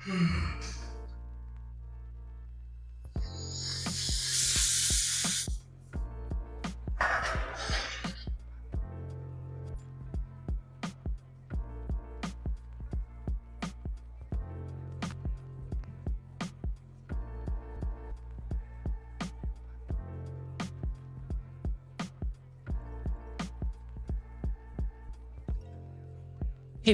Hey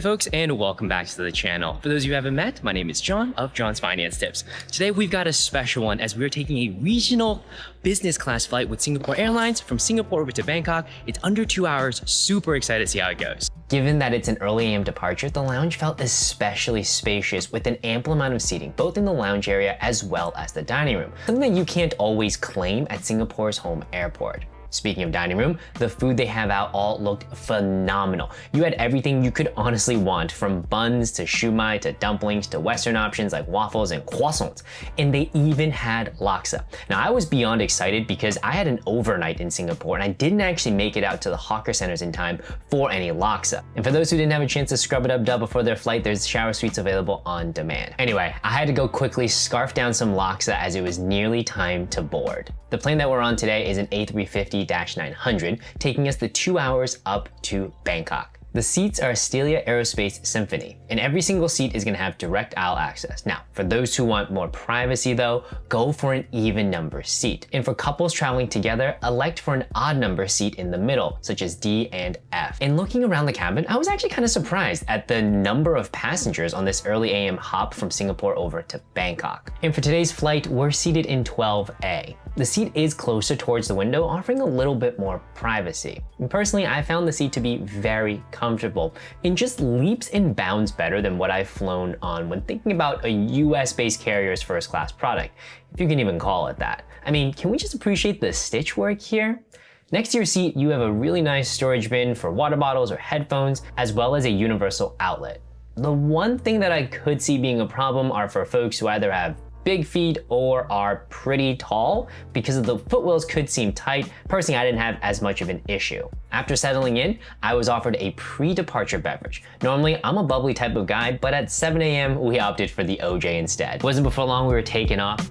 folks, and welcome back to the channel. For those of you who haven't met, my name is John of John's Finance Tips. Today we've got a special one as we're taking a regional business class flight with Singapore Airlines from Singapore over to Bangkok. It's under 2 hours, super excited to see how it goes. Given that it's an early AM departure, the lounge felt especially spacious with an ample amount of seating, both in the lounge area as well as the dining room, something that you can't always claim at Singapore's home airport. Speaking of dining room, the food they have out all looked phenomenal. You had everything you could honestly want, from buns to shumai to dumplings to Western options like waffles and croissants. And they even had laksa. Now I was beyond excited because I had an overnight in Singapore and I didn't actually make it out to the hawker centers in time for any laksa. And for those who didn't have a chance to scrub it up dub before their flight, there's shower suites available on demand. Anyway, I had to go quickly scarf down some laksa as it was nearly time to board. The plane that we're on today is an A350-900, taking us the 2 hours up to Bangkok. The seats are Stelia Aerospace Symphony, and every single seat is going to have direct aisle access. Now, for those who want more privacy though, go for an even number seat. And for couples traveling together, elect for an odd number seat in the middle, such as D and F. And looking around the cabin, I was actually kind of surprised at the number of passengers on this early AM hop from Singapore over to Bangkok. And for today's flight, we're seated in 12A. The seat is closer towards the window, offering a little bit more privacy. And personally, I found the seat to be very comfortable and just leaps and bounds better than what I've flown on when thinking about a US-based carrier's first class product, if you can even call it that. I mean, can we just appreciate the stitch work here? Next to your seat, you have a really nice storage bin for water bottles or headphones, as well as a universal outlet. The one thing that I could see being a problem are for folks who either have big feet or are pretty tall, because of the footwells could seem tight. Personally, I didn't have as much of an issue. After settling in, I was offered a pre-departure beverage. Normally, I'm a bubbly type of guy, but at 7 AM, we opted for the OJ instead. It wasn't before long we were taking off.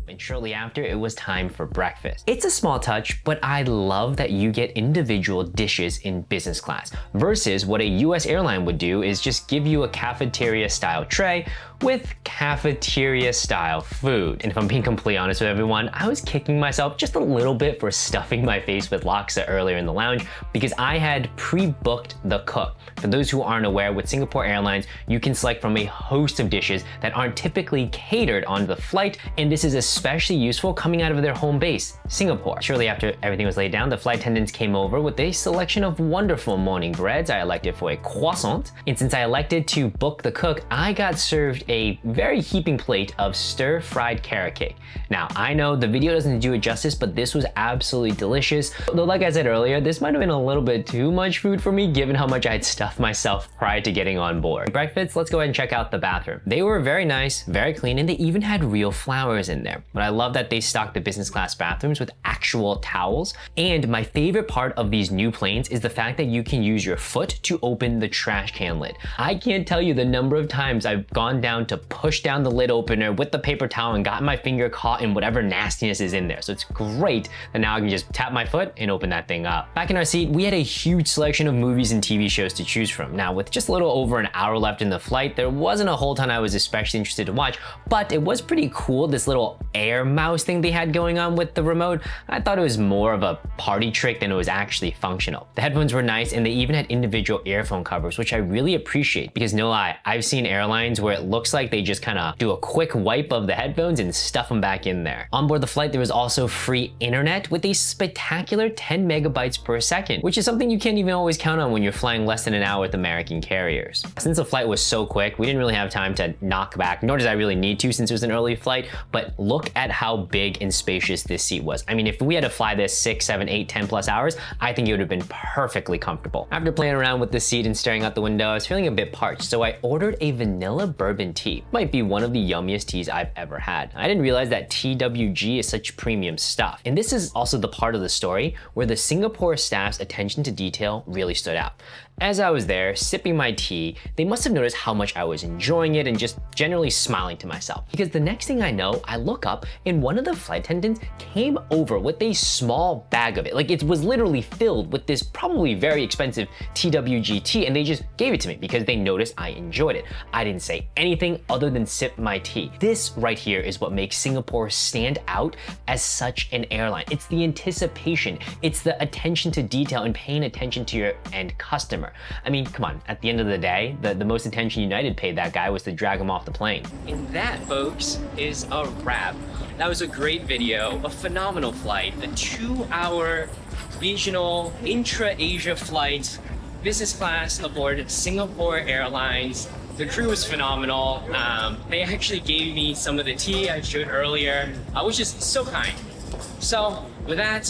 And shortly after, it was time for breakfast. It's a small touch, but I love that you get individual dishes in business class versus what a US airline would do is just give you a cafeteria style tray with cafeteria style food. And if I'm being completely honest with everyone, I was kicking myself just a little bit for stuffing my face with laksa earlier in the lounge because I had pre-booked the cook. For those who aren't aware, with Singapore Airlines, you can select from a host of dishes that aren't typically catered on the flight, and this is especially useful coming out of their home base, Singapore. Shortly after everything was laid down, the flight attendants came over with a selection of wonderful morning breads. I elected for a croissant, and since I elected to book the cook, I got served a very heaping plate of stir-fried carrot cake. Now, I know the video doesn't do it justice, but this was absolutely delicious. Though like I said earlier, this might have been a little bit too much food for me given how much I had stuffed myself prior to getting on board. Breakfast, let's go ahead and check out the bathroom. They were very nice, very clean, and they even had real flowers in there. But I love that they stocked the business class bathrooms with actual towels. And my favorite part of these new planes is the fact that you can use your foot to open the trash can lid. I can't tell you the number of times I've gone down to push down the lid opener with the paper towel and gotten my finger caught in whatever nastiness is in there. So it's great that now I can just tap my foot and open that thing up. Back in our seat, we had a huge selection of movies and TV shows to choose from. Now, with just a little over an hour left in the flight, there wasn't a whole ton I was especially interested to watch, but it was pretty cool, this little air mouse thing they had going on with the remote. I thought it was more of a party trick than it was actually functional. The headphones were nice, and they even had individual earphone covers, which I really appreciate because no lie, I've seen airlines where it looks like they just kind of do a quick wipe of the headphones and stuff them back in there. On board the flight, there was also free internet with a spectacular 10 megabytes per second, which is something you can't even always count on when you're flying less than an hour with American carriers. Since the flight was so quick, we didn't really have time to knock back, nor did I really need to since it was an early flight, but look at how big and spacious this seat was. I mean, if we had to fly this 6, 7, 8, 10 plus hours, I think it would have been perfectly comfortable. After playing around with the seat and staring out the window, I was feeling a bit parched, so I ordered a vanilla bourbon tea. Might be one of the yummiest teas I've ever had. I didn't realize that TWG is such premium stuff. And this is also the part of the story where the Singapore staff's attention to detail really stood out. As I was there, sipping my tea, they must have noticed how much I was enjoying it and just generally smiling to myself. Because the next thing I know, I look up and one of the flight attendants came over with a small bag of it. Like, it was literally filled with this probably very expensive TWG tea, and they just gave it to me because they noticed I enjoyed it. I didn't say anything other than sip my tea. This right here is what makes Singapore stand out as such an airline. It's the anticipation, it's the attention to detail and paying attention to your end customer. I mean, come on, at the end of the day, the most attention United paid that guy was to drag him off the plane. And that, folks, is a wrap. That was a great video, a phenomenal flight, a 2-hour regional intra-Asia flight, business class aboard Singapore Airlines. The crew was phenomenal. They actually gave me some of the tea I showed earlier, which is so kind. So with that,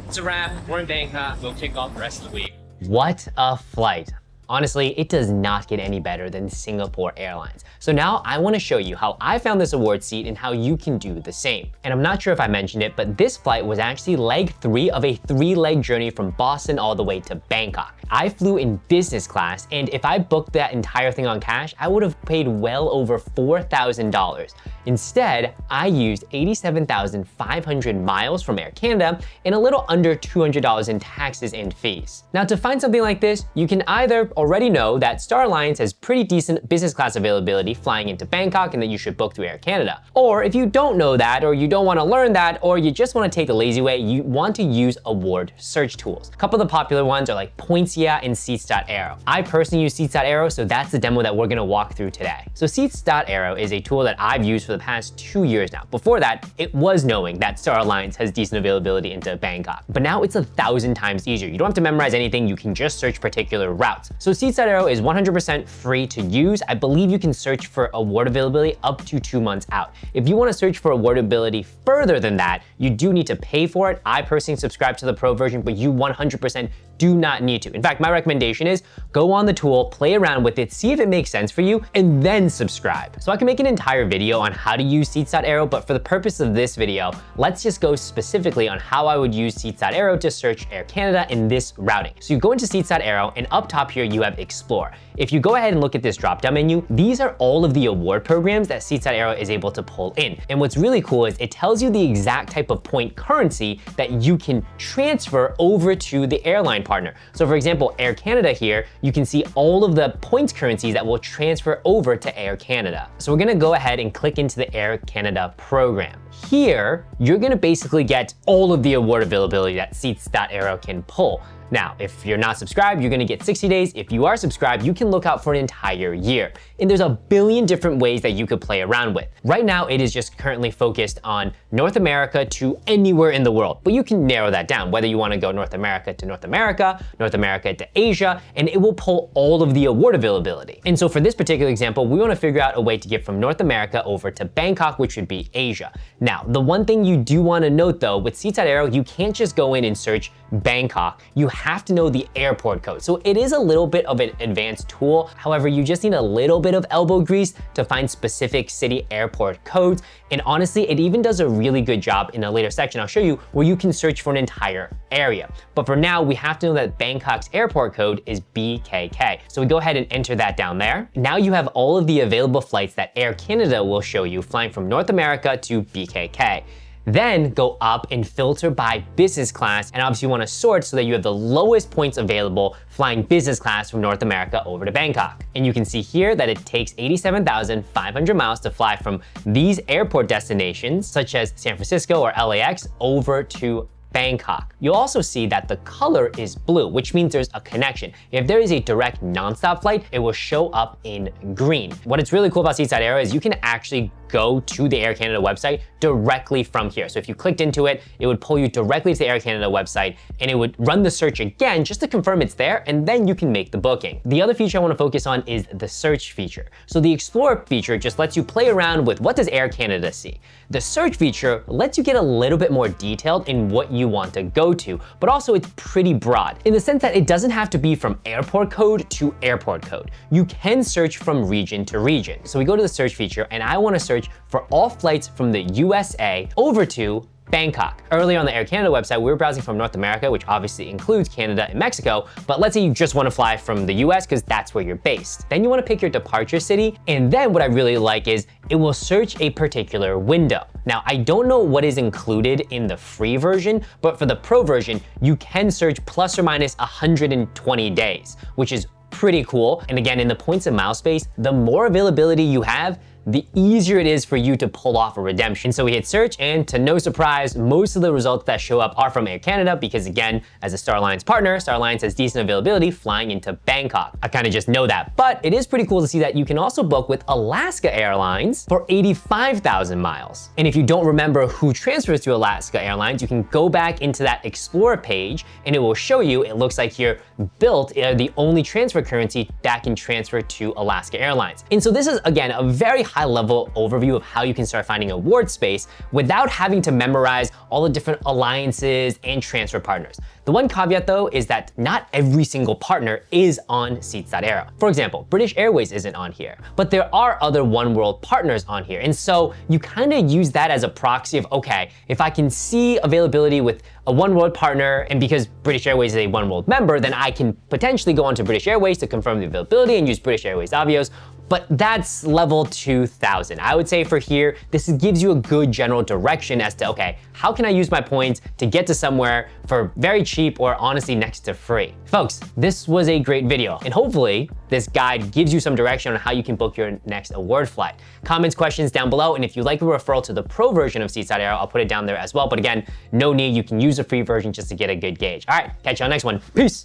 it's a wrap. We're in Bangkok. We'll kick off the rest of the week. What a flight. Honestly, it does not get any better than Singapore Airlines. So now I want to show you how I found this award seat and how you can do the same. And I'm not sure if I mentioned it, but this flight was actually leg 3 of a 3-leg journey from Boston all the way to Bangkok. I flew in business class, and if I booked that entire thing on cash, I would have paid well over $4,000. Instead, I used 87,500 miles from Air Canada and a little under $200 in taxes and fees. Now, to find something like this, you can either already know that Star Alliance has pretty decent business class availability flying into Bangkok and that you should book through Air Canada. Or if you don't know that, or you don't want to learn that, or you just want to take the lazy way, you want to use award search tools. A couple of the popular ones are like Points.yeah and Seats.aero. I personally use Seats.aero, so that's the demo that we're going to walk through today. So Seats.aero is a tool that I've used for the past 2 years now. Before that, it was knowing that Star Alliance has decent availability into Bangkok. But now it's 1,000 times easier. You don't have to memorize anything, you can just search particular routes. So Seats.aero is 100% free to use. I believe you can search for award availability up to 2 months out. If you want to search for awardability further than that, you do need to pay for it. I personally subscribe to the pro version, but you 100% do not need to. In fact, my recommendation is go on the tool, play around with it, see if it makes sense for you, and then subscribe. So I can make an entire video on how to use Seats.aero, but for the purpose of this video, let's just go specifically on how I would use Seats.aero to search Air Canada in this routing. So you go into Seats.aero, and up top here you have Explore. If you go ahead and look at this drop-down menu, these are all of the award programs that Seats.aero is able to pull in. And what's really cool is it tells you the exact type of point currency that you can transfer over to the airline partner. So for example, Air Canada here, you can see all of the points currencies that will transfer over to Air Canada. So we're gonna go ahead and click into the Air Canada program. Here, you're gonna basically get all of the award availability that Seats.aero can pull. Now, if you're not subscribed, you're gonna get 60 days. If you are subscribed, you can look out for an entire year. And there's a billion different ways that you could play around with. Right now, it is just currently focused on North America to anywhere in the world, but you can narrow that down, whether you wanna go North America to Asia, and it will pull all of the award availability. And so for this particular example, we wanna figure out a way to get from North America over to Bangkok, which would be Asia. Now, the one thing you do wanna note though, with Seats.aero, you can't just go in and search Bangkok. You have to know the airport code. So it is a little bit of an advanced tool. However, you just need a little bit of elbow grease to find specific city airport codes. And honestly, it even does a really good job in a later section I'll show you where you can search for an entire area. But for now, we have to know that Bangkok's airport code is BKK. So we go ahead and enter that down there. Now you have all of the available flights that Air Canada will show you flying from North America to BKK. Then go up and filter by business class, and obviously you want to sort so that you have the lowest points available flying business class from North America over to Bangkok. And you can see here that it takes 87,500 miles to fly from these airport destinations, such as San Francisco or LAX, over to Bangkok. You'll also see that the color is blue, which means there's a connection. If there is a direct nonstop flight, it will show up in green. What it's really cool about Seatside Aero is you can actually go to the Air Canada website directly from here. So if you clicked into it, it would pull you directly to the Air Canada website and it would run the search again just to confirm it's there, and then you can make the booking. The other feature I want to focus on is the search feature. So the Explore feature just lets you play around with what does Air Canada see. The search feature lets you get a little bit more detailed in what you want to go to, but also it's pretty broad in the sense that it doesn't have to be from airport code to airport code. You can search from region to region. So we go to the search feature and I want to search for all flights from the USA over to Bangkok. Earlier on the Air Canada website, we were browsing from North America, which obviously includes Canada and Mexico, but let's say you just want to fly from the US because that's where you're based. Then you want to pick your departure city, and then what I really like is it will search a particular window. Now, I don't know what is included in the free version, but for the pro version, you can search plus or minus 120 days, which is pretty cool. And again, in the points and mile space, the more availability you have, the easier it is for you to pull off a redemption. So we hit search, and to no surprise, most of the results that show up are from Air Canada because again, as a Star Alliance partner, Star Alliance has decent availability flying into Bangkok. I kind of just know that, but it is pretty cool to see that you can also book with Alaska Airlines for 85,000 miles. And if you don't remember who transfers to Alaska Airlines, you can go back into that Explore page and it will show you, it looks like here, Built are the only transfer currency that can transfer to Alaska Airlines. And so this is, again, a very high-level overview of how you can start finding award space without having to memorize all the different alliances and transfer partners. The one caveat though is that not every single partner is on Seats.Aero. For example, British Airways isn't on here, but there are other One World partners on here. And so you kind of use that as a proxy of, okay, if I can see availability with a One World partner, and because British Airways is a One World member, then I can potentially go onto British Airways to confirm the availability and use British Airways Avios. But that's level 2000. I would say for here, this gives you a good general direction as to, okay, how can I use my points to get to somewhere for very cheap or honestly next to free? Folks, this was a great video, and hopefully this guide gives you some direction on how you can book your next award flight. Comments, questions down below, and if you'd like a referral to the pro version of Seats.Aero, I'll put it down there as well. But again, no need, you can use the free version just to get a good gauge. All right, catch you on the next one. Peace.